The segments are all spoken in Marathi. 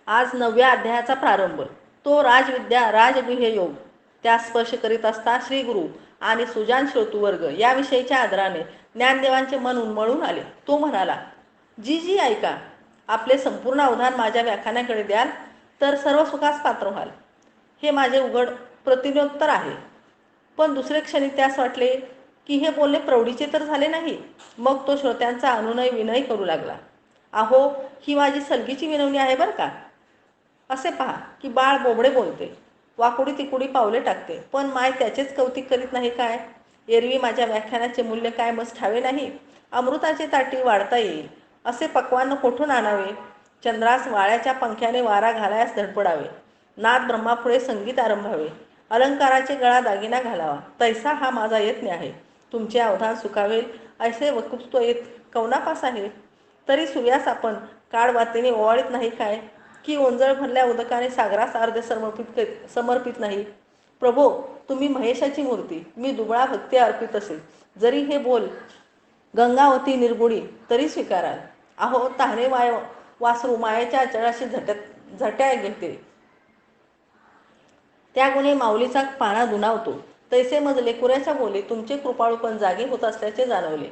आज 9व्या अध्यायाचा प्रारंभ. तो राजविद्या राजगुह्य योग. त्या स्पर्श करीत असता श्री गुरु आणि सुजान श्रोतुवर्ग याविषयीच्या आदराने ज्ञानदेवांचे मन उन्मळून आले. तो म्हणाला, जी जी ऐका, आपले संपूर्ण अवधान माझ्या व्याख्यानाकडे द्याल तर सर्व सुखास पात्र व्हाल. हे माझे उघड प्रतिनोत्तर आहे. पण दुसरे क्षणी त्यास वाटले की हे बोलणे प्रौढीचे तर झाले नाही. मग तो श्रोत्यांचा अनुनय विनय करू लागला. अहो, ही माझी सलगीची विनवणी आहे बरं का. असे पहा की बाळ बोबडे बोलते, वाकुडी तिकुडी पावले टाकते, पण माय त्याचेच कौतिक करीत नाही काय. एरवी माझ्या व्याख्यानाचे मूल्य काय मस ठावे नाही. अमृताची ताटी वाढता येईल असे पक्वान्न कोठून आणावे. चंद्रास वाळ्याच्या पंख्याने वारा घालायास धडपडावे. नाद ब्रह्मापुढे संगीत आरंभावे. अलंकाराचे गळा दागिना घालावा. तैसा हा माझा यत्न आहे. तुमचे अवधान सुखावेल असे वक्तृत्व येत कौनापास आहे. तरी सूर्यास आपण काळवातीने ओवाळीत नाही काय, की ओंजळ भरल्या उदकाने सागरास अर्धे समर्पित नाही. प्रभो, तुम्ही महेशाची मूर्ती, मी दुबळा भक्ती अर्पित असेल. जरी हे बोल गंगावती निर्गुणी तरी स्वीकाराल. अहो, तहाने वासरू मायेच्या अचळाशी झट्या घेते, त्या गुणे माऊलीचा पाना दुणावतो. तैसे मज लेकुऱ्याच्या बोली तुमचे कृपाळूपण जागे होत असल्याचे जाणवले.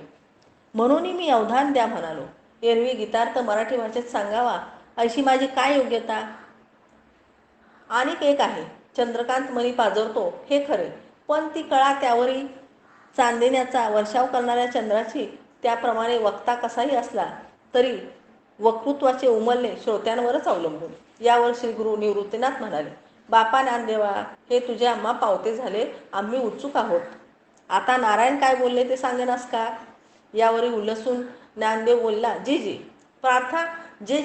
म्हणून मी अवधान द्या म्हणालो. एरवी गीतार्थ मराठी भाषेत सांगावा अशी माझी काय योग्यता. आणिक एक आहे, चंद्रकांत मणी पाजरतो हे खरे, पण ती कळा त्यावरी चांदण्याचा वर्षाव करणाऱ्या चंद्राची, त्याप्रमाणे वक्ता कसाही असला तरी वक्तृत्वाचे उमलणे श्रोत्यांवरच अवलंबून. यावर श्री गुरु निवृत्तीनाथ म्हणाले, बापा ज्ञानदेवा, हे तुझे आम्हा पावते झाले. आम्ही उत्सुक आहोत. आता नारायण काय बोलले ते सांगेनास का. यावरी उल्लसून ज्ञानदेव बोलला, जी जी. प्रार्था जे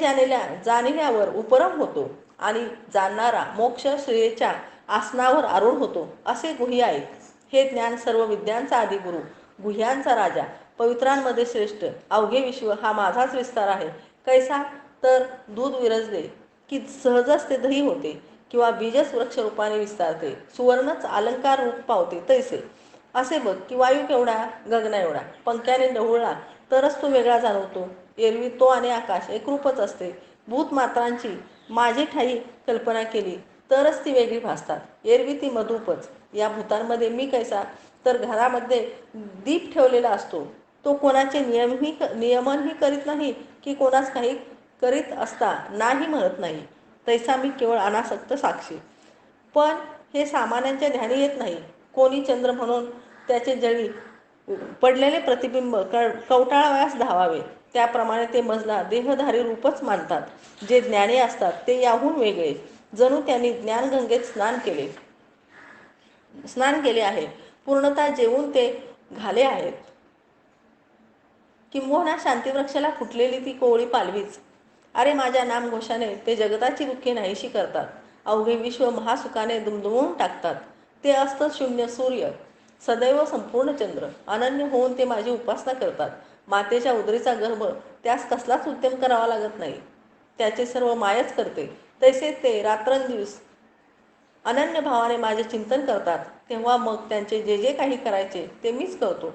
जाणिल्यावर उपरम होतो आणि जाणणारा मोक्ष श्रेयेच्या आसनावर आरूढ होतो असे गुह्य ऐक. हे ज्ञान सर्व विद्यांचा आदिगुरु, गुह्यांचा राजा, पवित्रांमध्ये श्रेष्ठ, अवघे विश्व हा माझाच विस्तार आहे. कैसा तर दूध विरजले की सहजच ते दही होते, किंवा बीजच वृक्ष रूपाने विस्तारते, सुवर्णच अलंकार रूप पावते. तैसे असे बघ की वायू केवढा, गगना एवढा, पंख्याने ढवळला तरच तो वेगळा जाणवतो. एरवी तो आणि आकाश एकरूपच असते. भूतमात्रांची माझी ठाई कल्पना केली तरच ती वेगळी भासतात. एरवी ती मधुपच. या भूतांमध्ये मी कैसा तर घरामध्ये दीप ठेवलेला असतो. तो कोणाचे नियमनही करीत नाही की कोणास काही करीत असता नाही म्हणत नाही. तैसा मी केवळ अनासक्त साक्षी. पण हे सामान्यांच्या ध्यानी येत नाही. कोणी चंद्र म्हणून त्याचे जळी पडलेले प्रतिबिंब कवटाळावयास धावावे, त्याप्रमाणे ते मजला देहधारी रूपच मानतात. जे ज्ञानी असतात ते याहून वेगळे, जणू त्यांनी ज्ञानगंगेत स्नान केले आहे. पूर्णतः जेवून ते घाले आहेत. किंबहुना शांतिवृक्षाला फुटलेली ती कोवळी पालवीच. अरे, माझ्या नामघोषाने ते जगताची दुःखे नाहीशी करतात. अवघे विश्व महासुखाने दुमदुमवून टाकतात. ते असत शून्य सूर्य, सदैव संपूर्ण चंद्र, अनन्य होऊन ते माझी उपासना करतात. मातेच्या उदरीचा गर्भ, त्यास कसलाच उद्यम करावा लागत नाही. त्याचे सर्व मायच करते. तैसे ते रात्रंदिवस अनन्य भावाने माझे चिंतन करतात. तेव्हा मग त्यांचे जे जे काही करायचे ते मीच करतो.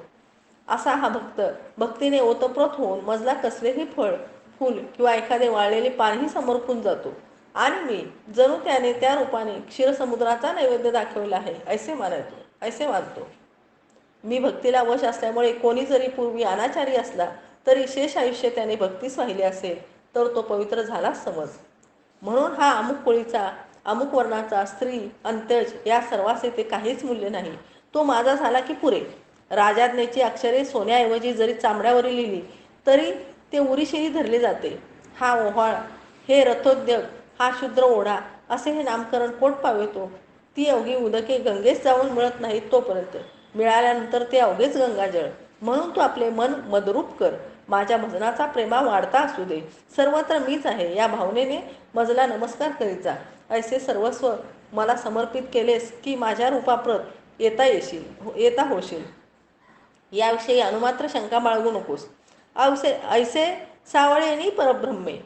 असा हा भक्त भक्तीने ओतप्रोत होऊन मजला कसलेही फळ, फूल किंवा एखादे वाळलेले पानही समर्पून जातो. आणि मी जणू त्याने त्या रूपाने क्षीरसमुद्राचा नैवेद्य दाखवला आहे ऐसे मानतो. मी भक्तीला वश असल्यामुळे कोणी जरी पूर्वी अनाचारी असला तरी शेष आयुष्य त्याने भक्तीस वाहिले असेल तर तो पवित्र झालाच समज. म्हणून हा अमुक कुळीचा, अमुक वर्णाचा, स्त्री, अंत्यज या सर्वास येथे काहीच मूल्य नाही. तो माझा झाला की पुरे. राजाज्ञेची अक्षरे सोन्याऐवजी जरी चामड्यावर लिहिली तरी ते उरीशिरी धरले जाते. हा ओहाळ, हे रथोद्योग, हा शूद्र ओढा असे हे नामकरण कोट पावेतो. ती अवघी उदके गंगेस जाऊन मिळत नाहीत तोपर्यंत. मिळाल्यानंतर ते अवघेच गंगाजळ. म्हणून तू आपले मन मदरूप कर. माझ्या भजनाचा प्रेमा वाढता असू दे. सर्वत्र मीच आहे या भावनेने मजला नमस्कार करीत जा. ऐसे सर्वस्व मला समर्पित केलेस की माझ्या रूपाप्रत येता होशील. याविषयी अनुमात्र शंका बाळगू नकोस. ऐसे सावळेनी परब्रह्मे,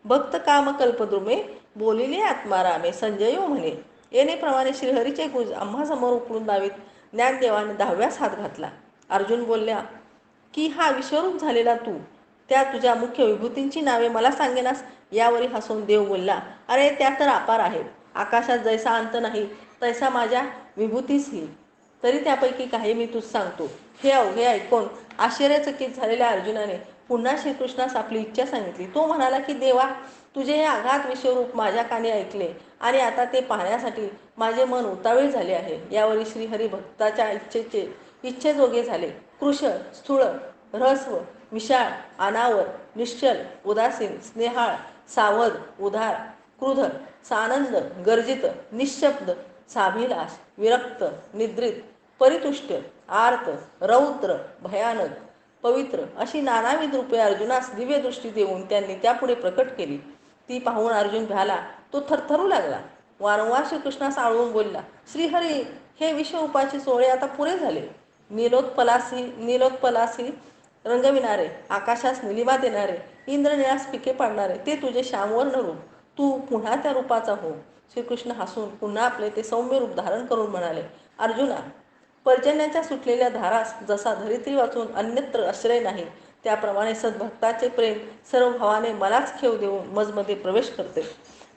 भक्त काम कल्पद्रुमे, बोलिले आत्मारामे, संजयो म्हणे. येणेप्रमाणे श्रीहरीचे गुज आम्हासमोर उकळून दावीत ज्ञानदेवाने 10व्यास हात घातला. अर्जुन बोलल्या की हा विश्वरूप झालेला तू त्या तुझ्या मुख्य विभूतींची नावे मला सांगेनास यावरी हसून देव बोलला, अरे त्या तर अपार आहेत. आकाशात जैसा अंत नाही तैसा माझ्या विभूतीसही. तरी त्यापैकी काही मी तुझ सांगतो. हे अवघे ऐकून आश्चर्यचकित झालेल्या अर्जुनाने पुन्हा श्रीकृष्णास आपली इच्छा सांगितली. तो म्हणाला की देवा, तुझे हे आघात विश्वरूप माझ्या कानी ऐकले आणि आता ते पाहण्यासाठी माझे मन उतावीळ झाले आहे. यावरी श्रीहरी भक्ताच्या इच्छेजोगे झाले. कृश, स्थूळ, ऱ्हस्व, विशाळ, अनावर, निश्चल, उदासीन, स्नेहाळ, सावध, उदार, क्रुध, सानंद, गर्जित, निःशब्द, साभिलाष, विरक्त, निद्रित, परितुष्ट, आर्त, रौद्र, भयानक, पवित्र अशी नानाविध रूपे अर्जुनास दिव्य दृष्टी देऊन त्यांनी त्यापुढे प्रकट केली. ती पाहून अर्जुन भ्याला. तो थरथरू लागला. वारंवार श्रीकृष्णास आळवून बोलला, श्रीहरी, हे विश्वरूपाचे सोहळे आता पुरे झाले. नीलोत्पलासी रंगविणारे, आकाशास निलिमा देणारे, इंद्रनिळास पिके पाडणारे ते तुझे श्यामवर्ण रूप, तू पुन्हा त्या रूपाचा हो. श्रीकृष्ण हसून पुन्हा आपले ते सौम्य रूप धारण करून म्हणाले, अर्जुना, पर्जन्याच्या सुटलेल्या धारास जसा धरित्री वाचून अन्यत्र आश्रय नाही, त्याप्रमाणे सद्भक्ताचे प्रेम सर्व भावाने मलाच खेव देऊन मजमध्ये प्रवेश करते.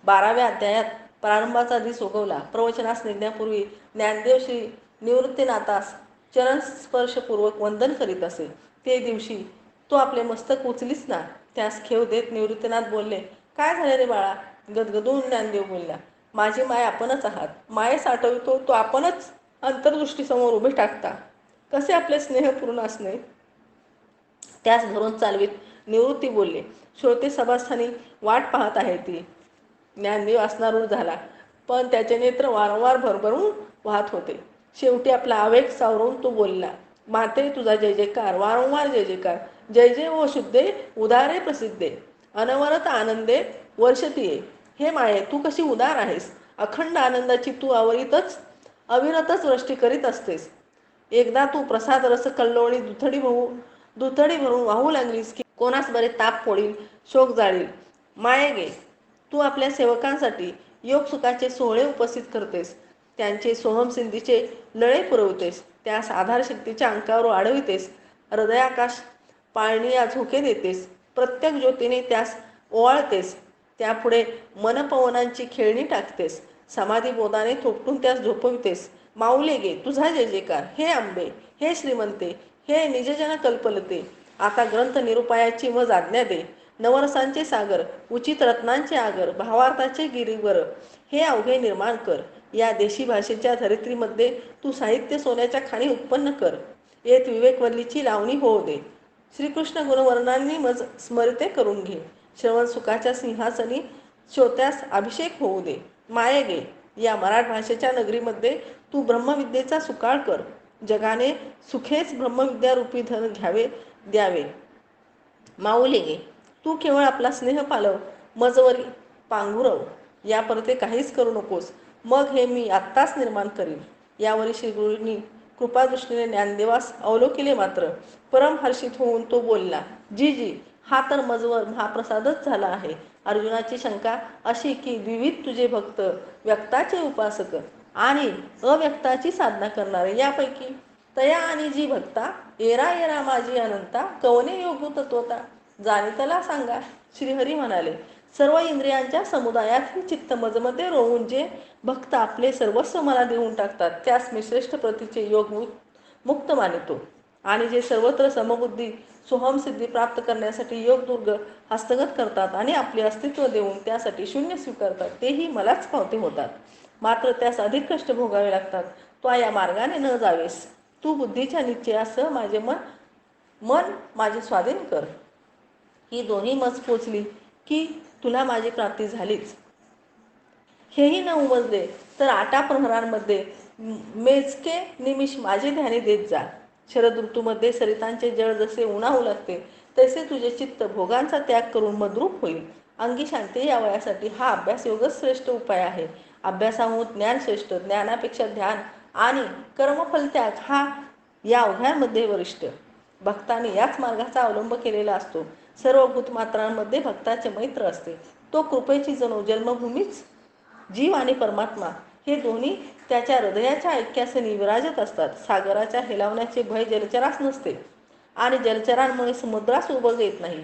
12व्या अध्यायात प्रारंभाचा दिस उगवला. प्रवचनास निघण्यापूर्वी ज्ञानदेव श्री निवृत्तीनाथास चरणस्पर्शपूर्वक वंदन करीत असे. ते दिवशी तो आपले मस्तक उचलीच ना. त्यास खेव देत निवृत्तीनाथ बोलले, काय झाले रे बाळा? गदगदून ज्ञानदेव बोलला, माझी माय आपणच आहात. माये साठवितो तो आपणच अंतर्दृष्टीसमोर उभे टाकता. कसे आपले स्नेहपूर्ण असणे? त्यास धरून चालवीत निवृत्ती बोलले, श्रोते सभास्थानी वाट पाहत आहे ती. ज्ञानदेव असणारूढ झाला, पण त्याचे नेत्र वारंवार भरभरून वाहत होते. शेवटी आपला आवेग सावरून तो बोलला, माते तुझा जय जयकार, वारंवार जय जयकार. जय जय ओ शुद्धे, उदारे प्रसिद्धे, अनवरत आनंदे वर्षतीये. हे माये, तू कशी उदार आहेस. अखंड आनंदाची तू अविरतच वृष्टी करीत असतेस. एकदा तू प्रसाद रस कल्लोळी दुथडी भरून वाहू लागलीस की कोणास बरे ताप फोडील, शोक जाळील. माये गे, तू आपल्या सेवकांसाठी योग सुखाचे सोहळे उपस्थित करतेस. त्यांचे सोहमसिद्धीचे लळे पुरवतेस. त्यास आधारशक्तीच्या अंकावर वाढवितेस. हृदयाकाश पाळणीया झोके देतेस. प्रत्येक ज्योतीने त्यास ओवाळतेस. त्यापुढे मनपवनांची खेळणी टाकतेस. समाधिबोधाने थोपटून त्यास झोपवितेस. माऊले गे, तुझा जय जयकार. हे आंबे, हे श्रीमंते, हे निजजन कल्पलते, आता ग्रंथ निरुपायाची मज आज्ञा दे. नवरसांचे सागर, उचित रत्नांचे आगर, भावार्थाचे गिरीवर हे अवघे निर्माण कर. या देशी भाषेच्या धरित्रीमध्ये तू साहित्य सोन्याच्या खाणी उत्पन्न कर. येत विवेकवल्लीची लावणी होऊ दे. श्रीकृष्ण गुणवर्णांनी मज स्मरिते करून घे. श्रवण सुखाच्या सिंहासनी श्रोत्यास अभिषेक होऊ दे. माये गे, या मराठ भाषेच्या नगरीमध्ये तू ब्रह्मविद्येचा सुकाळ कर. जगाने सुखेच ब्रह्मविद्या रूपी धन द्यावे. माऊली गे, तू केवळ आपला स्नेह पालव, मजवरी पांघुरव. या परते काहीच करू नकोस. मग हे मी आत्ताच निर्माण करीन. यावरी श्रीगुरूंनी कृपादृष्टीने ज्ञानदेवास अवलोकिले. मात्र परम हर्षित होऊन तो बोलला, जी, हा तर मजवर महाप्रसादच झाला आहे. अर्जुनाची शंका अशी की विविध तुझे भक्त व्यक्ताचे उपासक आणि अव्यक्ताची साधना करणारे, यापैकी तया आणि जी भक्ता येरा येरा माझी अनंता, कवने योगू तत्वता जाणीतला सांगा. श्रीहरी म्हणाले, सर्व इंद्रियांच्या समुदायात चित्त मजमध्ये रोवून जे भक्त आपले सर्वस्व मला देऊन टाकतात, त्यास मी श्रेष्ठ प्रतीचे योग मुक्त मानितो. आणि जे सर्वत्र समबुद्धी सोहमसिद्धी प्राप्त करण्यासाठी योगदुर्ग हस्तगत करतात आणि आपले अस्तित्व देऊन त्यासाठी शून्य स्वीकारतात, तेही मलाच पावते होतात. मात्र त्यास अधिक कष्ट भोगावे लागतात. तो या मार्गाने न जावेस. तू बुद्धीच्या निश्चयासह माझे मन माझे स्वाधीन कर. ही दोन्ही मज पोचली की तुला माझी प्राप्ती झालीच. हेही न उमजले तर 8 प्रहरांमध्ये मेजके निमिष माझे ध्यानी देत जा. शरद ऋतूमध्ये सरितांचे जळ जसे उन्हाळू लागते, तसे तुझे चित्त भोगांचा त्याग करून मद्रूप होईल. अंगी शांती यावयासाठी हा अभ्यास योगच श्रेष्ठ उपाय आहे. अभ्यासामुळे ज्ञान श्रेष्ठ, ज्ञानापेक्षा ध्यान आणि कर्मफल त्याग हा या अवघ्यांमध्ये वरिष्ठ. भक्ताने याच मार्गाचा अवलंब केलेला असतो. सर्व भूतमात्रांमध्ये भक्ताचे मैत्र असते. तो कृपेची जणू जन्मभूमीच. जीव आणि परमात्मा हे दोन्ही त्याच्या हृदयाच्या ऐक्यासनी विराजत असतात. सागराच्या हेलावण्याचे भय जलचरास नसते आणि जलचरांमुळे समुद्रास उबग येत नाही.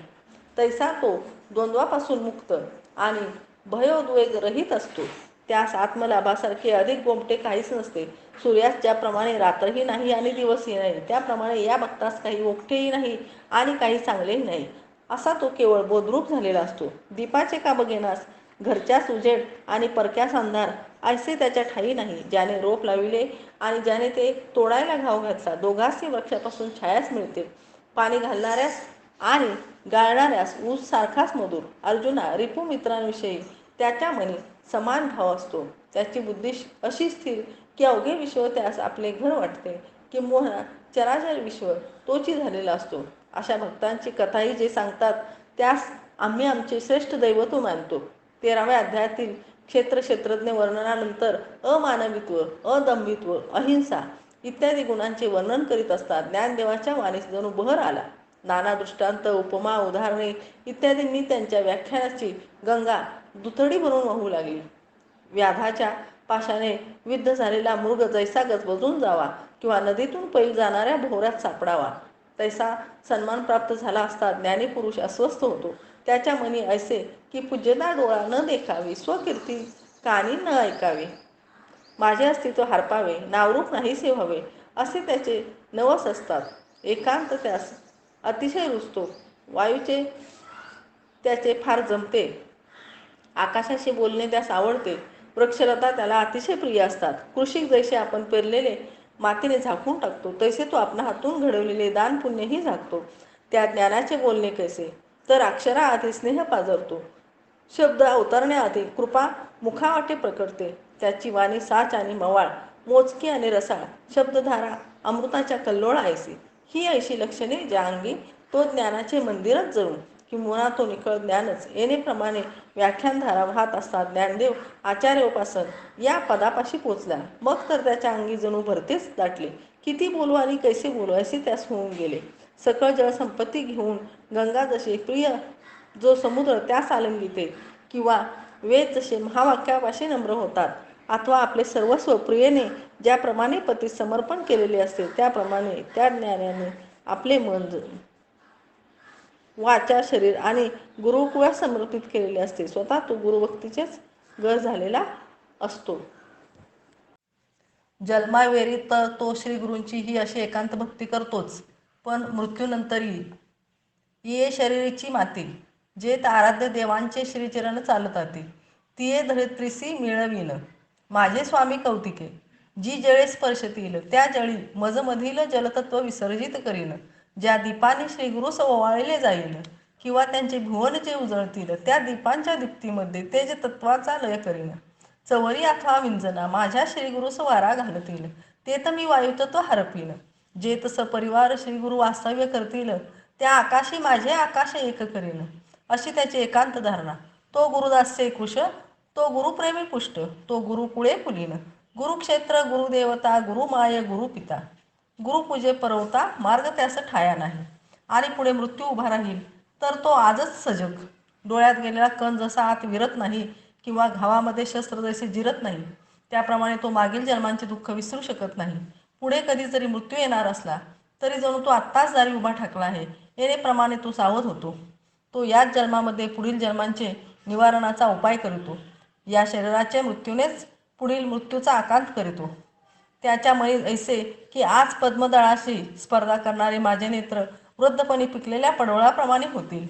तैसा तो द्वंद्वापासून मुक्त आणि भयोद्वेग रहित असतो. त्यास आत्मलाभासारखे अधिक गोमटे काहीच नसते. सूर्यास ज्याप्रमाणे रात्रही नाही आणि दिवसही नाही, त्याप्रमाणे या भक्तास काही ओकटेही नाही आणि काही चांगलेही नाही, असा तो केवळ बोधरूप झालेला असतो. दीपाचे का बघेनास, घरच्यास उजेड आणि परक्यास अंधार असे त्याच्या ठाई नाही. ज्याने रोप लाविले आणि ज्याने ते तोडायला घाव घातला, दोघांसही वृक्षापासून छायाच मिळते. पाणी घालणाऱ्यास आणि गाळणाऱ्यास ऊस सारखाच मधुर. अर्जुना, रिपुमित्रांविषयी त्याच्या मनी समान भाव असतो. त्याची बुद्धी अशी स्थिर की अवघे विश्व त्यास आपले घर वाटते. किंबहुना चराचर विश्व तोची झालेला असतो. अशा भक्तांची कथाही जे सांगतात त्यास आम्ही आमचे श्रेष्ठ दैवत्व मानतो. 13व्या अध्यायातील क्षेत्रज्ञ वर्णनानंतर अमानवित्व, अदंभित्व, अहिंसा इत्यादी गुणांचे वर्णन करीत असतात. ज्ञानदेवाच्या वाणीस जणू बहर आला. नाना दृष्टांत, उपमा, उदाहरणे इत्यादींनी त्यांच्या व्याख्यानाची गंगा दुथडी भरून वाहू लागली. व्याधाच्या पाशाने विद्ध झालेला मृग जैसा गजबजून जावा किंवा नदीतून पैल जाणाऱ्या भोवऱ्यात सापडावा, तैसा सन्मान प्राप्त झाला असता ज्ञानी पुरुष अस्वस्थ होतो. त्याच्या मनी ऐसे की पूज्यता डोळा न देखावी, स्वकीर्ती कानी न ऐकावे, माझे अस्तित्व हरपावे, नावरूप नाहीसे व्हावे असे त्याचे नवस असतात. एकांत त्यास अतिशय रुचतो. वायूचे त्याचे फार जमते. आकाशाशी बोलणे त्यास आवडते. वृक्षलता त्याला अतिशय प्रिय असतात. कृषिक जैसे आपण पेरलेले मातीने झाकून टाकतो, तैसे तो आपल्या हातून घडवलेले दान पुण्यही झाकतो. त्या ज्ञानाचे बोलणे कैसे, तर अक्षराआधी स्नेह पाजरतो. शब्द अवतरण्याआधी कृपा मुखावाटे प्रकटते. त्याची वाणी साच आणि मवाळ, मोजकी आणि रसाळ, शब्दधारा अमृताच्या कल्लोळ ऐसी. ही ऐशी लक्षणे ज्या अंगी, तो ज्ञानाचे मंदिरच जणू, किंवा तो निखळ ज्ञानच. येणेप्रमाणे व्याख्यानधारा वाहत असतात. ज्ञानदेव आचार्योपासन या पदापाशी पोचला. मग तर त्याच्या अंगी जणू भरतेच दाटले. किती बोलू आणि कैसे बोलू असे त्यास होऊन गेले. सकळ जळसंपत्ती घेऊन गंगा जसे प्रिय जो समुद्र त्यास आलिंगिते, किंवा वेद जसे महावाक्यापाशी नम्र होतात, अथवा आपले सर्वस्व प्रियेने ज्याप्रमाणे पती समर्पण केलेले असते, त्याप्रमाणे त्या ज्ञानाने आपले मन, वाचा, शरीर आणि गुरुकुळास समर्पित केलेले असते. स्वतः तो गुरुभक्तीचेच घर झालेला असतो. जन्मावेरी तर तो श्रीगुरूंची ही अशी एकांत भक्ती करतोच, पण मृत्यूनंतरही ये शरीरीची माती, जे आराध्य देवांचे श्रीचरण चालताती, तिये धरित्रीसी मिळविन माझे स्वामी कौतिके. जी जळे स्पर्शतील त्या जळी मजमधील जलतत्व विसर्जित करीन. ज्या दीपाने श्रीगुरू ओवाळले जाईल, किंवा त्यांचे भुवन जे उजळतील, त्या दीपांच्या दीप्तीमध्ये तेज तत्वाचा लय करीन. चवरी अथवा विंजना माझ्या श्रीगुरूस वारा घालतील, ते तर मी वायुतत्व हरपीन. जे तस परिवार श्रीगुरू वास्तव्य करतील, त्या आकाशी माझे आकाश एक करीन. अशी त्याची एकांत धारणा. तो गुरुदास्य कुश, तो गुरुप्रेमी पुष्ट, तो गुरुकुळे कुलीन. गुरुक्षेत्र, गुरुदेवता, गुरुमाय, गुरुपिता. गुरुपूजे परवता मार्ग त्यास ठाया नाही. आणि पुढे मृत्यू उभा राहील तर तो आजच सजग. डोळ्यात गेलेला कण जसा आत विरत नाही, किंवा घावामध्ये शस्त्र जैसे जिरत नाही, त्याप्रमाणे तो मागील जन्मांचे दुःख विसरू शकत नाही. पुढे कधी जरी मृत्यू येणार असला तरी जणू तो आत्ताच दारी उभा ठाकला आहे, येणेप्रमाणे तो सावध होतो. तो याच जन्मामध्ये पुढील जन्मांचे निवारणाचा उपाय करीतो. या शरीराचे मृत्यूनेच पुढील मृत्यूचा आकांत करीतो. त्याच्या मनी ऐसे की आज पद्मदळाशी स्पर्धा करणारे माझे नेत्र वृद्धपणी पिकलेल्या पडवळाप्रमाणे होतील.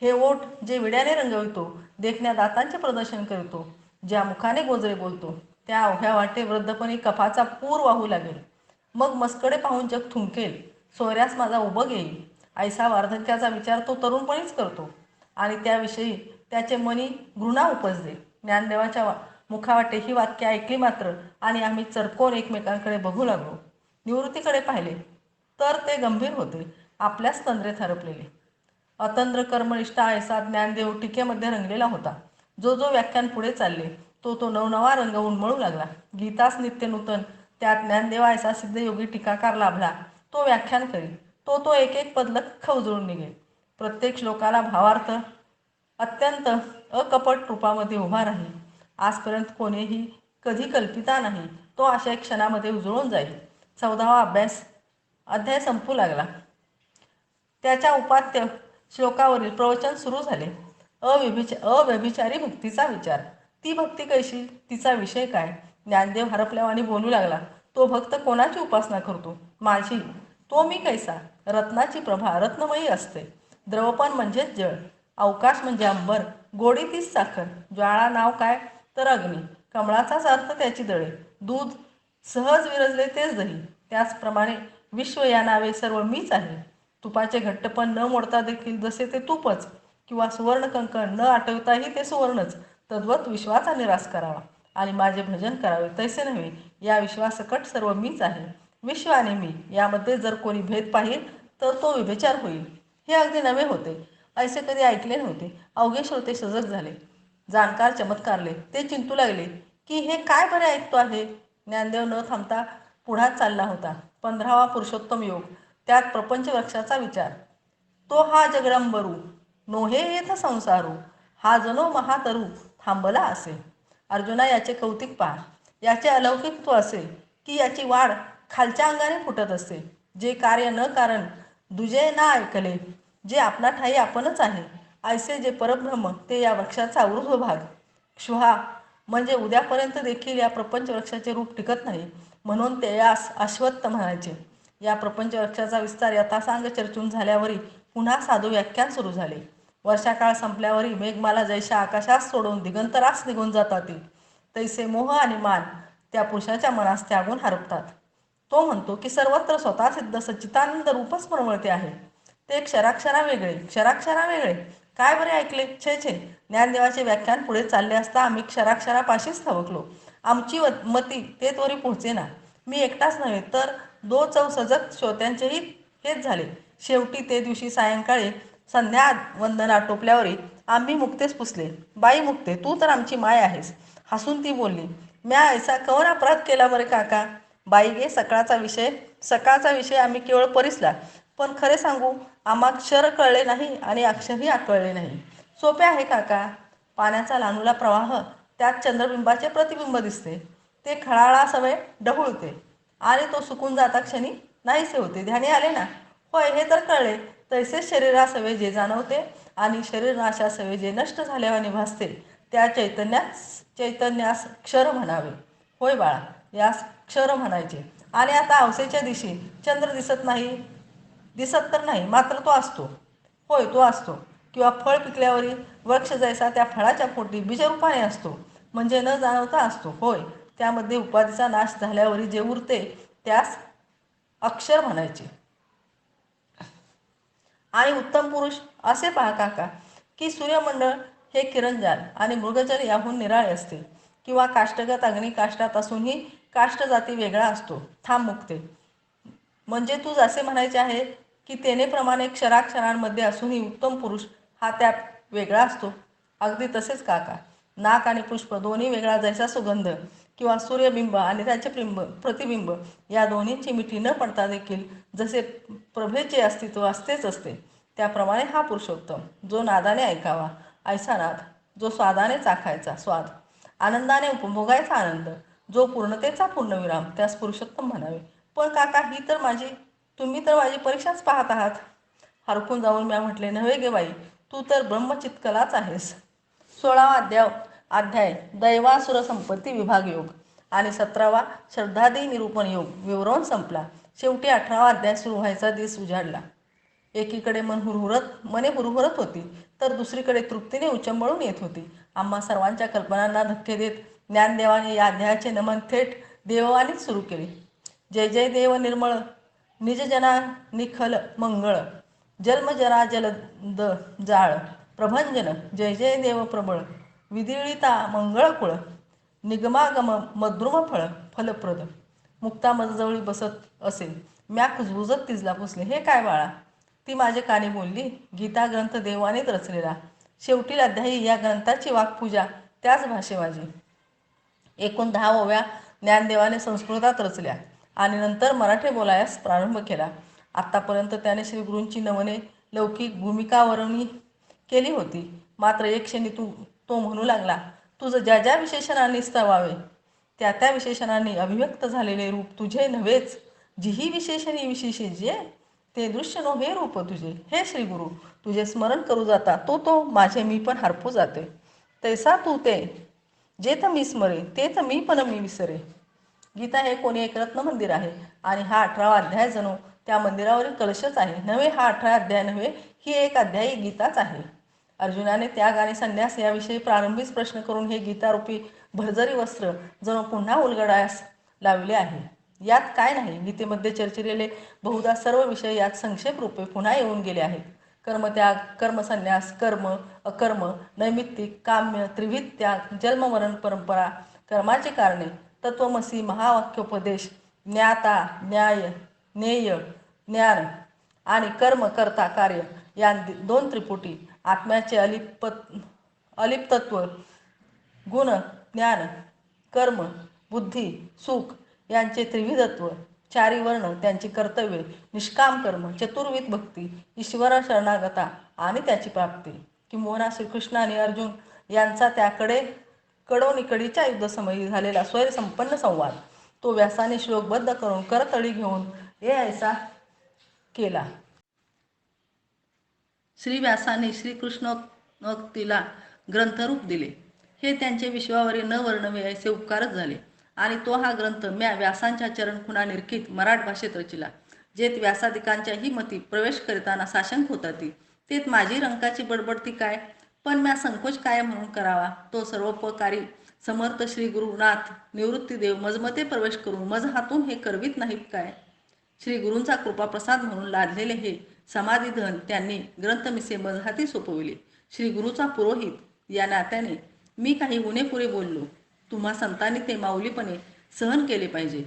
हे ओठ जे विड्याने रंगवितो, देखण्या दातांचे प्रदर्शन करतो, ज्या मुखाने गोजरे बोलतो, त्या अवघ्या वाटे वृद्धपणी कफाचा पूर वाहू लागेल. मग मस्कडे पाहून जग थुंकेल, सोयऱ्यास माझा उभं येईल. ऐसा वार्धक्याचा विचार तो तरुणपणीच करतो, आणि त्याविषयी त्याचे मनी घृणा उपजते. ज्ञानदेवाच्या मुखावाटे ही वाक्य ऐकली मात्र आणि आम्ही चरकोन एकमेकांकडे बघू लागलो. निवृत्तीकडे पाहिले तर ते गंभीर होते, आपल्याच तंद्रेत हरपलेले. अतंद्र कर्मनिष्ठा ऐसा ज्ञानदेव टीकेमध्ये रंगलेला होता. जो जो व्याख्यान पुढे चालले तो नवनवा रंग उन्मळू लागला. गीतास नित्य नूतन त्यात ज्ञानदेवा ऐसा सिद्धयोगी टीकाकार लाभला. तो व्याख्यान करी, तो एक एक पद लख्ख उजळून निघे. प्रत्येक श्लोकाला भावार्थ अत्यंत अकपट रूपामध्ये उभा राहील. आजपर्यंत कोणीही कधी कल्पिता नाही, तो अशा एक क्षणामध्ये उजळून जाईल. 14वा अध्याय संपू लागला. त्याच्या उपात्य श्लोकावरील प्रवचन सुरू झाले. अव्यभिचारी भक्तीचा विचार. ती भक्ती कशी, तिचा विषय काय? ज्ञानदेव हरपल्यावानी बोलू लागला. तो भक्त कोणाची उपासना करतो? माझी. तो मी कैसा? रत्नाची प्रभा रत्नमयी असते. द्रवपण म्हणजेच जळ, अवकाश म्हणजे अंबर, गोडी तीच साखर, ज्वाळा नाव काय तर अग्नी, कमळाचाच अर्थ त्याची दळे, दूध सहज विरजले तेच दही. त्याचप्रमाणे विश्व या नावे सर्व मीच आहे. तुपाचे घट्टपण न मोडता देखील जसे ते तूपच, किंवा सुवर्णकंकण न आठवताही ते सुवर्णच, तद्वत विश्वाचा निराश करावा आणि माझे भजन करावे तैसे नव्हे. या विश्वासकट सर्व मीच आहे. विश्व आणि मी यामध्ये जर कोणी भेद पाहिल तर तो व्यभिचार होईल. हे अगदी नवे होते. ऐसे कधी ऐकले नव्हते. अवघे श्रोते सजग झाले. जाणकार चमत्कारले. ते चिंतू लागले की हे काय बरे ऐकतो आहे. ज्ञानदेव न थांबता पुढात चालला होता. 15वा पुरुषोत्तम योग, त्यात प्रपंच वृक्षाचा विचार. तो हा जगडंबरू नोहे येथ संसारू, हा जनो महातरू थांबला असे. अर्जुना, याचे कौतिक पहा. याचे अलौकिकत्व असे की याची वाढ खालच्या अंगाने फुटत असते. जे कार्य न कारण दुजे ना ऐकले, जे आपला ठाई आपणच आहे, ऐसे जे परब्रह्म ते या वृक्षाचा ऊर्ध्व भाग. क्षुहा म्हणजे उद्यापर्यंत देखील या प्रपंच वृक्षाचे रूप टिकत नाही, म्हणून ते यास अश्वत्थ म्हणायचे. या प्रपंच वृक्षाचा विस्तार यथासांग चर्चून झाल्यावरी पुन्हा साधू व्याख्यान सुरू झाले. वर्षाकाळ संपल्यावरी मेघमाला जैशा आकाशात सोडून दिगंतरास निघून जातात, तैसे मोह आणि मान त्या पुरुषाच्या मनास त्यागून हरपतात. तो म्हणतो की सर्वत्र स्वतः सिद्ध सच्चितानंद रूपच प्रमळते आहे. ते क्षराक्षरा वेगळे, क्षराक्षरा वेगळे. काय बरे ऐकले? छे छे. ज्ञानदेवाचे व्याख्यान पुढे चालले असता आम्ही क्षराक्षरापाशीच थबकलो. आमची मती ते त्वरी पोहोचे ना. मी एकटाच नव्हे तर 2 सजग श्रोत्यांचेही हेच झाले. शेवटी ते दिवशी सायंकाळी संध्या वंदन आटोपल्यावरी आम्ही मुक्तेस पुसले. बाई मुक्ते, तू तर आमची माय आहेस. हसून ती बोलली, म्या ऐसा कौन अपराध केला बरे काका? बाई गे, सकाळचा विषय आम्ही केवळ परिसला, पण खरे सांगू आम्हा क्षर कळले नाही आणि अक्षरही आकळले नाही. सोपे आहे काका. पाण्याचा लानूला प्रवाह, त्यात चंद्रबिंबाचे प्रतिबिंब दिसते. ते खळाळासवे ढवळते आणि तो सुकून जाता क्षणी नाहीसे होते. ध्यानी आले ना? होय, हे तर कळले. तैसेच शरीरासवे जे जाणवते आणि शरीरनाशासवे जे नष्ट झाल्यावानी भासते, त्या चैतन्यास क्षर म्हणावे. होय बाळा, यास क्षर म्हणायचे. आणि आता हौसेच्या दिवशी चंद्र दिसत तर नाही, मात्र तो असतो. होय, तो असतो. किंवा फळ पिकल्यावरी वृक्ष जैसा त्या फळाच्या पोटी बीजरूपाने असतो, म्हणजे न जाणवता असतो. होय, त्यामध्ये उपाधीचा नाश झाल्यावरी जे उरते त्यास अक्षर म्हणायचे. आणि उत्तम पुरुष असे पहा काका की सूर्यमंडळ हे किरणजाल आणि मृगजल याहून निराळे असते. किंवा काष्टगत अग्नी काष्टात असूनही काष्टजाती वेगळा असतो. थांब मुक्ते, म्हणजे तू असे म्हणायचे आहे की तेनेप्रमाणे क्षराक्षरांमध्ये असूनही उत्तम पुरुष हा त्यात वेगळा असतो? अगदी तसेच काका. नाक आणि पुष्प दोन्ही वेगळा जैसा सुगंध, किंवा सूर्यबिंब आणि त्याचे प्रतिबिंब या दोन्हींची मिठी न पडता देखील जसे प्रभेचे अस्तित्व असतेच असते, त्याप्रमाणे हा पुरुषोत्तम जो नादाने ऐकावा ऐसा नाद, जो स्वादाने चाखायचा स्वाद, आनंदाने उपभोगायचा आनंद, जो पूर्णतेचा पूर्णविराम, त्यास पुरुषोत्तम म्हणावे. पण काका, तुम्ही तर माझी परीक्षाच पाहत आहात. हरकून जाऊन म्या म्हटले, नव्हे गे बाई, तू तर ब्रह्मचित्कलाच आहेस. 16वा अध्याय दैवासुर संपत्ती विभाग योग आणि 17वा श्रद्धादी निरूपण योग विवरण संपला. शेवटी 18वा अध्याय सुरू व्हायचा दिस उजाडला. एकीकडे मने हुरहुरत होती, तर दुसरीकडे तृप्तीने उचंबळून येत होती. आम्हा सर्वांच्या कल्पनांना धक्के देत ज्ञानदेवाने या अध्यायाचे नमन थेट देववाणीच सुरू केले. जय जय देव निर्मळ, निजजना निखल मंगळ, जन्मजरा जलद जाळ, प्रभंजन, जय जय देव प्रबळ, विदिळिता मंगळकुळ, निगमागम मद्रुम फळ फलप्रद. मुक्ता मजजवळी बसत असे. म्या कुजबुजत तिजला पुसले, हे काय बाळा? ती माझे कानी बोलली, गीता ग्रंथ देवानेच रचलेला. शेवटील अध्यायी या ग्रंथाची वाक्पूजा त्याच भाषेवाजी. एकूण 10 ओव्या ज्ञानदेवाने संस्कृतात रचल्या आणि नंतर मराठी बोलायास प्रारंभ केला. आत्तापर्यंत त्याने श्रीगुरूंची नवने लौकिक भूमिकावरणी केली होती. मात्र एक क्षणी तो म्हणू लागला, तुझं ज्या ज्या विशेषणांनी स्तवावे त्या त्या विशेषणांनी अभिव्यक्त झालेले रूप तुझे नव्हेच. जीही विशेषणी विशेषे जे ते दृश्य नो हे रूप तुझे, हे श्री गुरु तुझे स्मरण करू जाता, तो माझे मी पण हरपू जाते. तैसा तू ते जे तर मी स्मरे, ते तर मी पण मी विसरे. गीता हे कोणी एक रत्न मंदिर आहे आणि हा 18वा अध्याय जणू त्या मंदिरावरील कलशच आहे. नव्हे, हा 18 अध्याय नव्हे, ही एक अध्यायी गीताच आहे. अर्जुनाने त्याग आणि संन्यास याविषयी प्रारंभीच प्रश्न करून हे गीतारूपी भरजरी वस्त्र जणू पुन्हा उलगडायस लावले आहे. यात काय नाही, गीतेमध्ये चर्चिलेले बहुधा सर्व विषय यात संक्षेप रूपे पुन्हा येऊन गेले आहेत. कर्मत्याग, कर्मसन्यास, कर्म, अकर्म, नैमित्तिक, काम्य, त्रिविध त्याग, जन्ममरण परंपरा, कर्माची कारणे, तत्वमसी, महावाक्योपदेश, ज्ञाता, न्याय, ज्ञेय, ज्ञान आणि कर्म करता कार्य या 2 त्रिपुटी, आत्म्याचे अलिप्तत्व, गुण, ज्ञान, कर्म, बुद्धी, सुख यांचे त्रिविधत्व, 4 वर्ण, त्यांची कर्तव्ये, निष्काम कर्म, चतुर्विध भक्ती, ईश्वर शरणागता आणि त्याची प्राप्ती, किंबहुना श्रीकृष्ण आणि अर्जुन यांचा त्याकडे कडोनिकडीच्या युद्धसमयी झालेला स्वैरसंपन्न संवाद, तो व्यासाने श्लोकबद्ध करून करतळी घेऊन हे ऐसा केला. श्री व्यासाने श्रीकृष्णोक्तीला ग्रंथरूप दिले. हे त्यांचे विश्वावरील न वर्णवे ऐसे उपकारच झाले. आणि तो हा ग्रंथ म्या व्यासांच्या चरणखुणा निरखित मराठ भाषेत रचिला. जेत व्यासादिकांच्याही मती प्रवेश करिताना साशंक होता ती, तेत माझी रंकाची बडबडती काय, पण म्या संकोच काय म्हणून करावा. तो सर्वोपकारी समर्थ श्री गुरुनाथ निवृत्तीदेव मजमते प्रवेश करून मज हातून हे करवीत नाहीत काय. श्री गुरूंचा कृपाप्रसाद म्हणून लादलेले हे समाधिधन त्यांनी ग्रंथमिसे मजहाती सोपविले. श्री गुरुचा पुरोहित या नात्याने मी काही उणेपुरे बोललो. तुम्हा संतांनी ते माऊलीपणे सहन केले पाहिजे.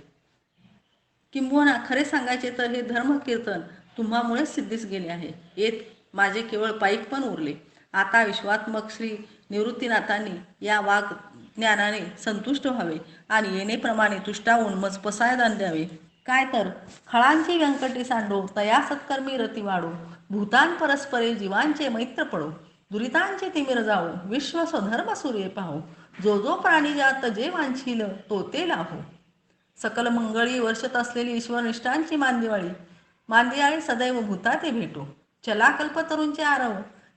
किंबहुना खरे सांगायचे तर हे धर्मकीर्तन तुम्हामुळेच सिद्धीस गेले आहे. येत माझे केवळ पाईक पण उरले. आता विश्वात्मक श्री निवृत्तीनाथांनी या वाग ज्ञानाने संतुष्ट व्हावे आणि येणेप्रमाणे तुष्टावून मज पसायदान द्यावे. काय तर खळांची व्यंकटी सांडो, तया सत्कर्मी रती वाढो, भूतान परस्परे जीवांचे मैत्र पडो, दुरितांचे तिमिर जाओ, विश्व स्वधर्म सूर्य पाहो, जो जो प्राणी जात जे वांछील तो ते लाभो. सकल मंगळी वर्षत असलेली ईश्वरनिष्ठांची मांदियाळी सदैव भूताते भेटो. चला कल्पतरूंचे आरव,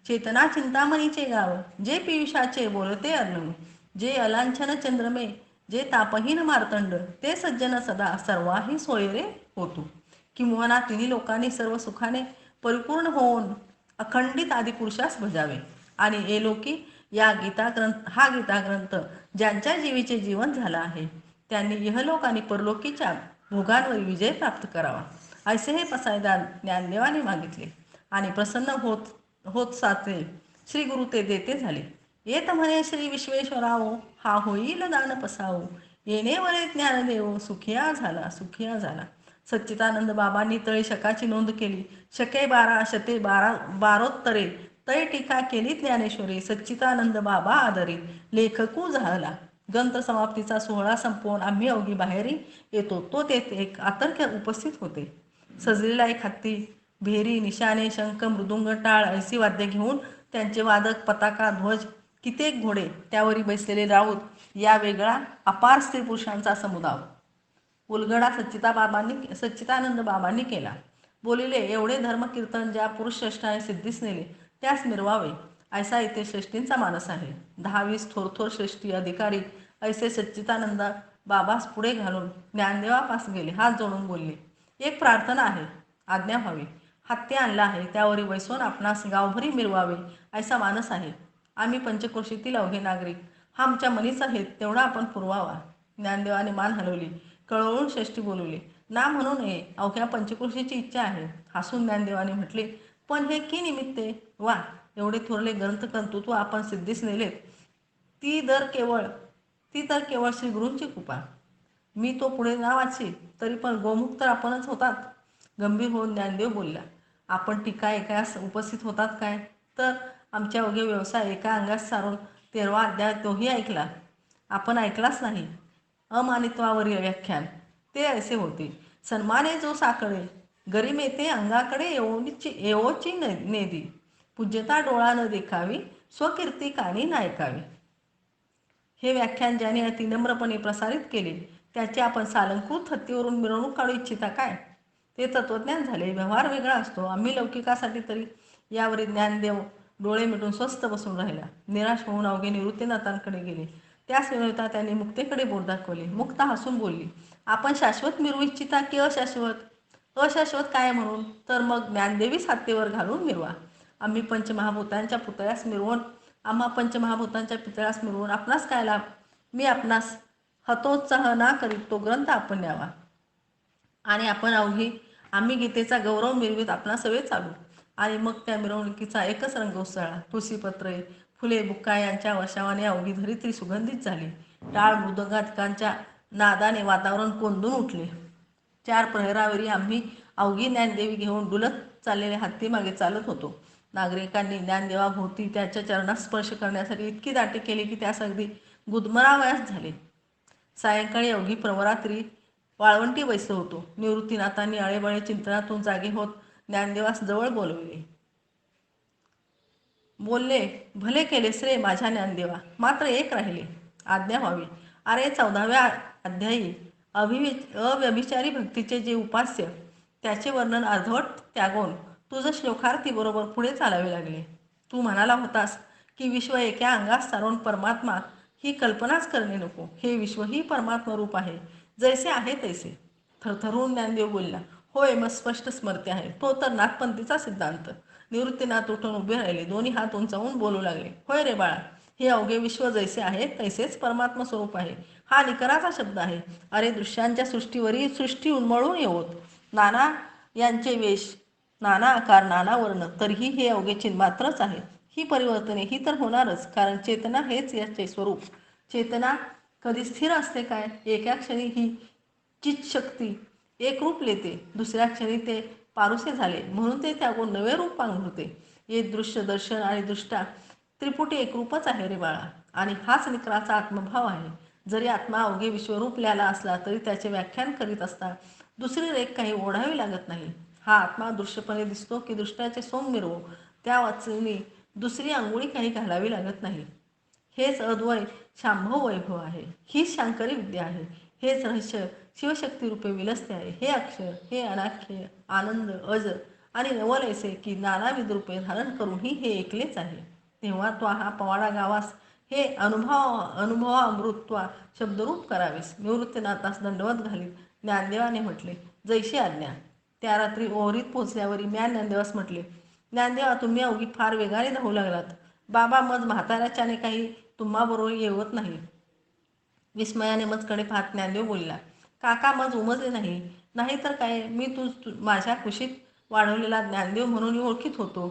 चेतना चिंतामणीचे गाव, जे पियुषाचे बोलते अर्णव, जे अलांछन चंद्रमे, जे तापहीन मार्तंड, ते सज्जन सदा सर्वाही सोयरे होतो. किंबहुना तिन्ही लोकांनी सर्व सुखाने परिपूर्ण होऊन अखंडित आदिपुरुषास भजावे. आणि एलोकी हा गीता ग्रंथ ज्यांच्या जीवीचे जीवन झालं आहे त्यांनी इहलोक आणि परलोकीच्या भोगांवर विजय प्राप्त करावा, असे हे पसायदान ज्ञानदेवाने मागितले. आणि प्रसन्न होत साचे श्री गुरु ते देते झाले. येत म्हणे श्री विश्वेश्वराओ, हा होईल दान पसाओ, येणे वरे ज्ञानदेव, सुखिया झाला. सच्चिदानंद बाबांनी तळी शकाची नोंद केली. शके 12 शते 12 तै टीका केली ज्ञानेश्वरी, सच्चिदानंद बाबा आदरी लेखकू झाला. ग्रंथ समाप्तीचा सोहळा संपवून आम्ही अवघी बाहेरी येतो तो तेथे एक आतर्क्य उपस्थित होते. सजलेला एक हत्ती, भेरी, निशाणे, शंख, मृदुंग, टाळ ऐसी वाद्य घेऊन त्यांचे वादक, पताका, ध्वज, कित्येक घोडे, त्यावरी बसलेले राऊत या वेगळा अपार स्त्री पुरुषांचा समुदाय. उलगडा सच्चिदानंद बाबांनी केला. बोलिले, एवढे धर्मकीर्तन ज्या पुरुष श्रेष्ठाने सिद्धीस नेले त्यास मिरवावे, ऐसा इथे श्रेष्ठींचा मानस आहे. 10-20 थोर श्रेष्ठी अधिकारी ऐसे सच्चिदानंद बाबास पुढे घालून ज्ञानदेवापास गेले. हात जोडून बोलले, एक प्रार्थना आहे, आज्ञा व्हावी. हत्ती आणला आहे, त्यावरी बैसून आपणास गावभरी मिरवावे ऐसा मानस आहे. आम्ही पंचक्रोशीतील अवघे नागरिक, हा आमच्या मनीचा हेत तेवढा आपण पुरवावा. ज्ञानदेवाने मान हलवली. कळवळून श्रेष्ठी बोलवली, ना म्हणू नये, अवघ्या पंचक्रोशीची इच्छा आहे. हसून ज्ञानदेवाने म्हटले, पण हे की निमित्ते. वा, एवढे थोरले ग्रंथकर्तृत्व आपण सिद्धीस नेलेत, ती तर केवळ श्री गुरूंची कृपा. मी तो पुढे ना वाची तरी पण गोमुख तर आपणच होतात. गंभीर होऊन ज्ञानदेव बोलला, आपण टीका एकास उपस्थित होतात काय, तर आमच्या अवघे व्यवसाय एका अंगास सारून 13वा अध्याय तोही ऐकला. आपण ऐकलाच नाही. अमानित्वावरील व्याख्यान ते ऐसे होते, सन्माने जो साकडे, गरिमे ते अंगाकडे येवोची नेदी, पूज्यता डोळा न देखावी, स्वकीर्ती कानी नायकावी. हे व्याख्यान ज्याने अति नम्रपणे प्रसारित केले त्याची आपण सालंकृत हत्तीवरून मिरवणूक काढू इच्छिता काय. ते तत्वज्ञान झाले. व्यवहार वेगळा असतो. आम्ही लौकिकासाठी तरी यावरील ज्ञानदेव डोळे मिटून स्वस्थ बसून राहिला. निराश होऊन अवघे निवृत्तीनाथांकडे गेले. त्याच वेळेला त्यांनी मुक्तेकडे बोट दाखवले. मुक्ता हसून बोलली, आपण शाश्वत मिरवू इच्छिता की अशाश्वत? अशाश्वत काय म्हणून? तर मग ज्ञानदेवी सातेवर घालून मिरवा. आम्ही पंचमहाभूतांच्या पुतळ्यास मिरवून आम्हा पंचमहाभूतांच्या पुतळ्यास मिरवून आपणास काय लाभ? मी आपणास हतोत्साह ना करीत तो ग्रंथ आपण न्यावा आणि आपण आम्ही गीतेचा गौरव मिरवीत आपणा सवे चालू. आणि मग त्या मिरवणुकीचा एकच रंग उसळला. तुळशीपत्रे, फुले, बुक्का यांच्या वर्षावाने अवघी धरित्री सुगंधित झाली. टाळ मृदंगाधिकांच्या नादाने वातावरण कोंदून उठले. 4 प्रहरावरी आम्ही अवघी ज्ञानदेवी घेऊन डुलत चाललेल्या हत्तीमागे चालत होतो. नागरिकांनी ज्ञानदेवाभोवती त्याच्या चरणास स्पर्श करण्यासाठी इतकी दाटे केली की त्यास अगदी गुदमरावयास झाले. सायंकाळी अवघी प्रवरात्री वाळवंटी बैसत होतो. निवृत्तीनाथांनी आळेबळे चिंतनातून जागे होत ज्ञानदेवास जवळ बोलविले. बोलले, भले केलेस रे माझ्या ज्ञानदेवा, मात्र एक राहिले, आज्ञा व्हावी. अरे 14व्या अध्यायी अव्यभिचारी भक्तीचे जे उपास्य त्याचे वर्णन अर्धवट त्यागून तुझं श्लोकार्थी बरोबर पुढे चालावे लागले. तू म्हणाला होतास की विश्व एका अंगास सारून परमात्मा ही कल्पनाच करणे नको. हे विश्व ही परमात्मा रूप आहे, जैसे आहे तैसे. थरथरून ज्ञानदेव बोलला, होय, मग स्पष्ट स्मरते आहे. तो तर नाथपंथीचा सिद्धांत. निवृत्तीनाथ उठून उभे राहिले. दोन्ही हात उंचावून बोलू लागले, होय रे बाळा, हे अवघे विश्व जैसे आहे तैसेच परमात्मा स्वरूप आहे. हा निकराचा शब्द आहे. अरे दृश्यांच्या सृष्टीवरील सृष्टी उन्मळून येवोत. नाना यांचे वेश, नाना आकार, नाना वर्ण, तरीही हे अवघे चिन्मात्रच आहे. ही परिवर्तने ही तर होणारच, कारण चेतना हेच याचे स्वरूप. चेतना कधी स्थिर असते काय? एका क्षणी ही चितशक्ती एक रूप लेते, दुसऱ्या क्षणी ते पारुसे झाले म्हणून ते त्यागून नवे रूप पांघरते. हे दृश्य, दर्शन आणि दृष्टा त्रिपुटी एकरूपच आहे रे बाळा, आणि हाच निकराचा आत्मभाव आहे. जरी आत्मा अवघे विश्वरूप ल्याला असला तरी त्याचे व्याख्यान करीत असता दुसरी रेख काही ओढावी लागत नाही. हा आत्मा दृश्यपणे दिसतो की दृष्ट्याचे सोंग मिरवो, त्या वाचनी दुसरी अंघोळी काही घालावी लागत नाही. हेच अद्वय शांभव वैभव आहे. हीच शांकरी विद्या आहे. हेच रहस्य शिवशक्ती रूपे विलसते आहे. हे अक्षर, हे अनाख्य, आनंद, अज आणि नवल ऐसे की नानाविध रूपे धारण करूनही हे एकलेच आहे. तेव्हा तो हा पवाडा गावास हे अनुभवामृत्वा शब्दरूप करावेस. निवृत्तीनाथास दंडवत घालीत ज्ञानदेवाने म्हटले, जैशी आज्ञा. त्या रात्री ओहरीत पोचल्यावरी म्या ज्ञानदेवास म्हटले, ज्ञानदेवा, तुम्ही अवघी फार वेगाने धावू लागलात. बाबा मज म्हाताऱ्याच्याने काही तुम्हाबरोबर येवत नाही. विस्मयाने मजकडे पाहत ज्ञानदेव बोलला, काका मज उमजले नाही. नाही तर काय, मी माझ्या कुशीत वाढवलेला ज्ञानदेव म्हणून ओळखीत होतो.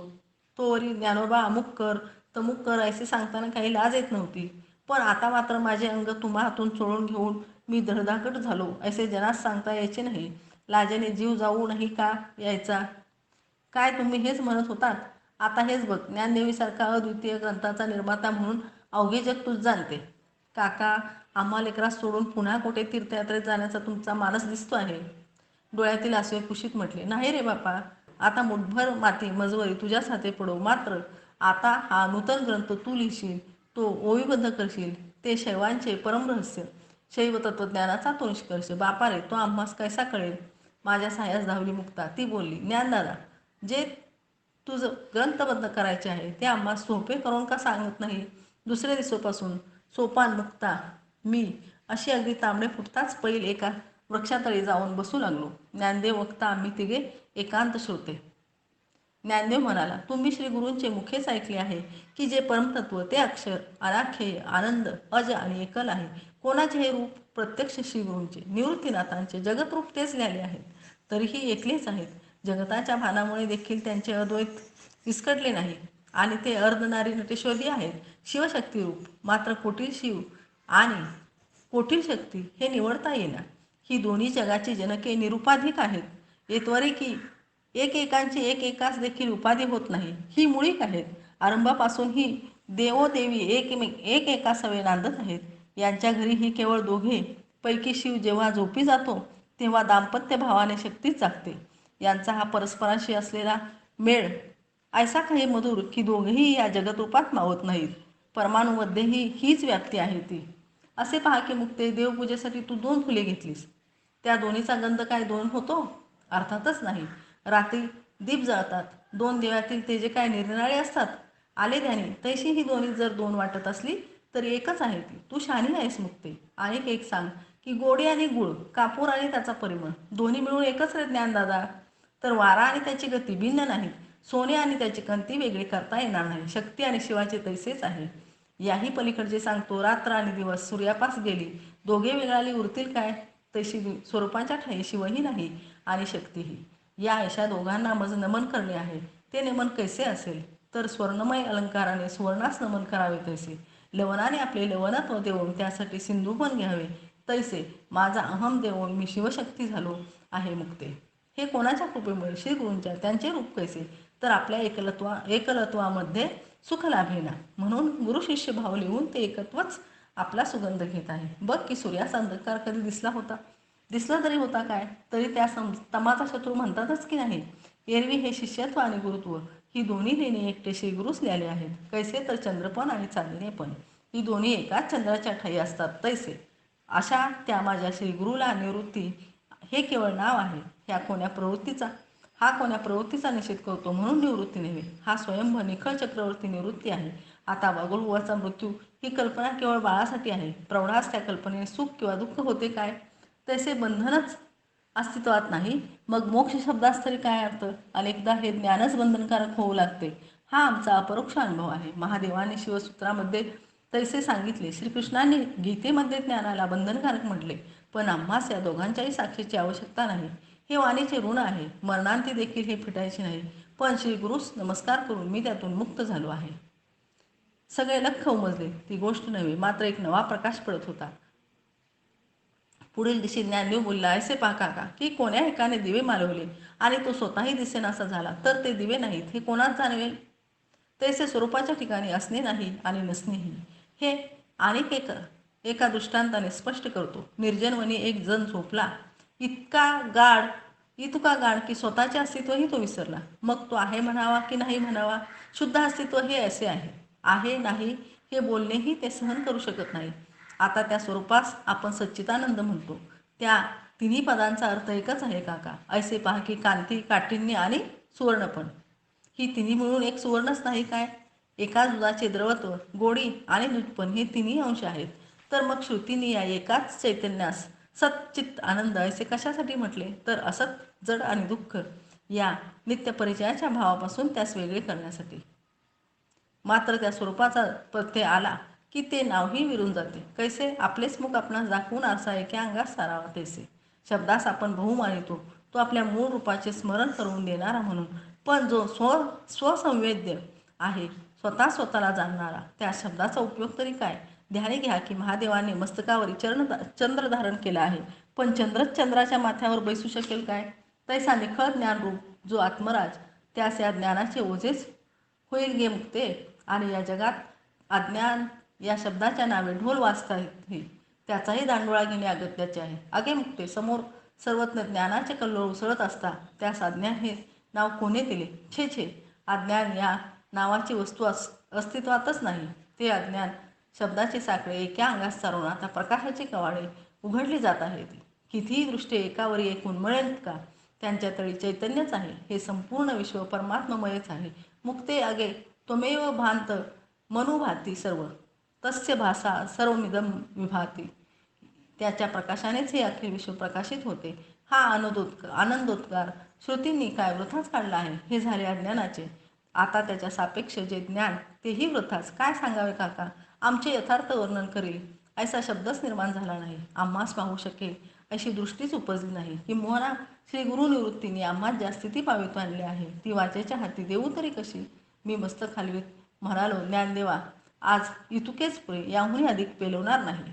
तोवरी ज्ञानोबा अमुक कर तमुक कर असे सांगताना काही लाज येत नव्हती. पण आता मात्र माझे अंग तुम्हा हातून चोळून घेऊन मी धडधाकट झालो असे जनास सांगता यायचे नाही. लाजेने जीव जाऊ नाही का यायचा? काय तुम्ही हेच म्हणत होतात? आता हेच बघ, ज्ञानदेवीसारखा अद्वितीय ग्रंथाचा निर्माता म्हणून अवघे जग तुझ जाणते. काका, आम्हा लेकरास सोडून पुन्हा कुठे तीर्थयात्रेत जाण्याचा तुमचा मानस दिसतो आहे. डोळ्यातील आसवे कुशीत म्हटले, नाही रे बापा, आता मुठभर माती मजवरी तुझ्याच हाती पडो. मात्र आता हा नूतन ग्रंथ तू लिहिशील, तो ओवीबद्ध करशील, ते शैवांचे परमरहस्य, शैव तत्वज्ञानाचा तो निष्कर्ष. बापा रे, तो आम्हास कैसा कळेल? माझ्या साह्यास धावली मुक्ता. ती बोलली, ज्ञानदादा, जे तुझं ग्रंथबद्ध करायचे आहे ते आम्हा सोपे करून का सांगत नाही? दुसऱ्या दिवसापासून सोपान मुक्ता मी अशी अगदी तांबडे फुटताच पैल एका वृक्षातळी जाऊन बसू लागलो. ज्ञानदेव वक्ता आम्ही तिघे एकांत श्रोते. ज्ञानदेव म्हणाला, तुम्ही श्री गुरूंचे मुखेच ऐकले आहे की जे परमतत्व ते अक्षर, अनाख्येय, आनंद, अज आणि एकल आहे. कोणाचे हे रूप? प्रत्यक्ष श्रीगुरूंचे, निवृत्तीनाथांचे जगतरूप तेच लिहिले आहेत. तरीही एकलेच आहेत. जगताच्या भानामुळे देखील त्यांचे अद्वैत विस्कटले नाही आणि ते अर्धनारी नटेश्वरही आहेत. शिवशक्ती रूप मात्र कोटील शिव आणि कोटील शक्ती हे निवडता येणार. ही दोन्ही जगाची जनके निरुपाधिक आहेत. येत्वरे की एकेकांची एकास देखील उपाधी होत नाही. ही मुळीक आहेत. आरंभापासून ही देवोदेवी एक एका सवे नांदत आहेत. यांच्या घरी ही केवळ दोघे पैकी शिव जेव्हा झोपी जातो तेव्हा दाम्पत्य भावाने शक्तीच जागते. यांचा हा परस्परांशी असलेला मेळ ऐसा काही मधुर की दोघेही या जगतरूपात मावत नाहीत. परमाणूमध्येही हीच व्याप्ती आहे ती. असे पहा की मुक्ते, देवपूजेसाठी तू 2 फुले घेतलीस, त्या दोन्हीचा गंध काय 2 होतो? अर्थातच नाही. रात्री दीप जळतात, 2 दिव्यातील ते जे काय निरनिराळे असतात, आले ध्यानी तैशी ही दोन्ही जर 2 वाटत असली तरी एकच आहे ती. तू शहाणी आहेस मुक्ते. आणि एक सांग की गोडी आणि गुळ, कापूर आणि त्याचा परिमळ दोन्ही मिळून एकच रे ज्ञानदादा. तर वारा आणि त्याची गती भिन्न नाही, सोने आणि त्याची कंती वेगळी करता येणार नाही. शक्ती आणि शिवाचे तैसेच आहे. याही पलीकडचे सांगतो, रात्र आणि दिवस सूर्यापास गेली, दोघे वेगळाली उरतील काय. तशी स्वरूपाच्या ठाई शिवही नाही आणि शक्तीही. या अशा दोघांना मज नमन करणे आहे. ते नमन कैसे असेल, तर स्वर्णमय अलंकाराने सुवर्णास नमन करावे तैसे, लवणाने आपले लवणत्व देऊन त्यासाठी सिंधू पण घ्यावे तैसे माझा अहम देऊन मी शिवशक्ती झालो आहे मुक्ते. हे कोणाच्या कृपेमुळे? श्रीगुरूंच्या. त्यांचे रूप कैसे, तर आपल्या एकलत्वामध्ये सुख लाभेना म्हणून गुरु शिष्य भाव लिहून ते एकत्वच आपला सुगंध घेत आहे. बघ की सूर्याचा अंधकार कधी दिसला होता? दिसला तरी होता काय, तरी त्या तमाचा शत्रू म्हणतातच की नाही. एरवी हे शिष्यत्व आणि गुरुत्व ही दोन्ही लेणी एकटे श्रीगुरूच ल्याले आहेत. कैसे, तर चंद्रपण आणि चांदणे पण ही दोन्ही एकाच चंद्राच्या ठाई असतात तैसे. अशा त्या माझ्या श्रीगुरूला निवृत्ती हे केवळ नाव आहे. हा कोण्या प्रवृत्तीचा निषेध करतो म्हणून निवृत्ती नव्हे. हा स्वयंभ निखळ चक्रवर्ती निवृत्ती आहे. आता बागुलबुवाचा मृत्यू ही कल्पना केवळ बाळासाठी आहे. प्रौढास त्या कल्पनेने सुख किंवा दुःख होते काय? तसे बंधनच अस्तित्वात नाही, मग मोक्ष शब्दास तरी काय अर्थ? अनेकदा हे ज्ञानच बंधनकारक होऊ लागते. हा आमचा अपरोक्ष अनुभव आहे. महादेवाने शिवसूत्रामध्ये तैसे सांगितले, श्रीकृष्णाने गीतेमध्ये ज्ञानाला बंधनकारक म्हटले, पण आम्हास या दोघांच्याही साक्षीची आवश्यकता नाही. हे वाणीचे ऋण आहे. मरणांती देखील हे फिटायचे नाही. पण श्री गुरुस नमस्कार करून मी त्यातून मुक्त झालो आहे. सगळे लख्ख उमजले. ती गोष्ट नव्हे, मात्र एक नवा प्रकाश पडत होता. पुढील दिशेत ज्ञानदेव बोलला, ऐसे पहा काका की कोण्या एकाने दिवे मालवले आणि तो स्वतःही दिसेनासा झाला, तर ते दिवे नाहीत हे कोणाच जाणवेल? तैसे स्वरूपाच्या ठिकाणी असणे नाही आणि नसणेही. हे आणिक एका दृष्टांताने स्पष्ट करतो. निर्जनवनी एक जण झोपला, इतका गाढ की स्वतःचे अस्तित्वही तो विसरला. मग तो आहे म्हणावा की नाही म्हणावा? शुद्ध अस्तित्व हे असे आहे नाही हे बोलणेही ते सहन करू शकत नाही. आता त्या स्वरूपास आपण सच्चिदानंद म्हणतो. त्या तिन्ही पदांचा अर्थ एकच आहे काका. ऐसे पहा की कांती, काठिण्य आणि सुवर्णपण ही तिन्ही मिळून एक सुवर्णच नाही काय? एकाच दुधाचे द्रवत्व, गोडी आणि दूधपण हे तिन्ही अंश आहेत. तर मग श्रुतीने या एकाच चैतन्यास सच्चित आनंद असे कशासाठी म्हटले? तर असत, जड आणि दुःख या नित्य परिचयाच्या भावापासून त्यास वेगळे करण्यासाठी. मात्र त्या स्वरूपाचा प्रत्यय आला की ते नावही विरून जाते. कैसे? आपलेच मुख आपणास दाखवून आरसा एके अंगास सारावा तैसे. शब्दास आपण बहु मानितो, तो आपल्या मूळ रूपाचे स्मरण करून देणारा म्हणून. पण जो स्वसंवेद्य आहे, स्वतःला जाणणारा, त्या शब्दाचा उपयोग तरी काय? ध्यानी घ्या की महादेवाने मस्तकावरी चंद्र धारण केला आहे, पण चंद्रच चंद्राच्या माथ्यावर बैसू शकेल काय? तैसा निखळ ज्ञानरूप जो आत्मराज, त्यास या ज्ञानाचे ओझेच होईल गे मुक्ते. आणि या जगात अज्ञान या शब्दाच्या नावे ढोल वाजताही त्याचाही दांडोळा घेणे अगत्याचे आहे. अगे मुक्ते, समोर सर्वज्ञ ज्ञानाचे कल्लोळ उसळत असता त्यास अज्ञान हे नाव कोणे दिले? छे छे, अज्ञान या नावाची वस्तू अस्तित्वातच नाही. ते अज्ञान शब्दाचे साखळे एका अंगास सारून आता प्रकाशाची कवाडे उघडली जात आहेत. कितीही दृष्टी एकावरी एक उन्मळेल का? त्यांच्या तळी चैतन्यच आहे. हे संपूर्ण विश्व परमात्ममयच आहे. मुक्ते, अगे त्वमेव भांत मनुभाती सर्व, तस्य भाषा सर्वमिदं विभाती. त्याच्या प्रकाशानेच हे अखिल विश्व प्रकाशित होते. हा आनंदोद्गार श्रुतींनी काय वृथाच काढला आहे? हे झाले अज्ञानाचे. आता त्याच्या सापेक्ष जे ज्ञान तेही वृथाच. काय सांगावे काका? आमचे यथार्थ वर्णन करील ऐसा शब्दच निर्माण झाला नाही. आम्हास पाहू शकेल अशी दृष्टीच उपजली नाही. किंबहुना श्री गुरु निवृत्तीने आम्हास ज्या स्थिती पावित आणली आहे ती वाचेच्या हाती देऊ तरी कशी? मी मस्तक हलवीत म्हणालो, ज्ञानदेवा, आज इतुकेच पुरे, याहूनही अधिक पेलवणार नाही.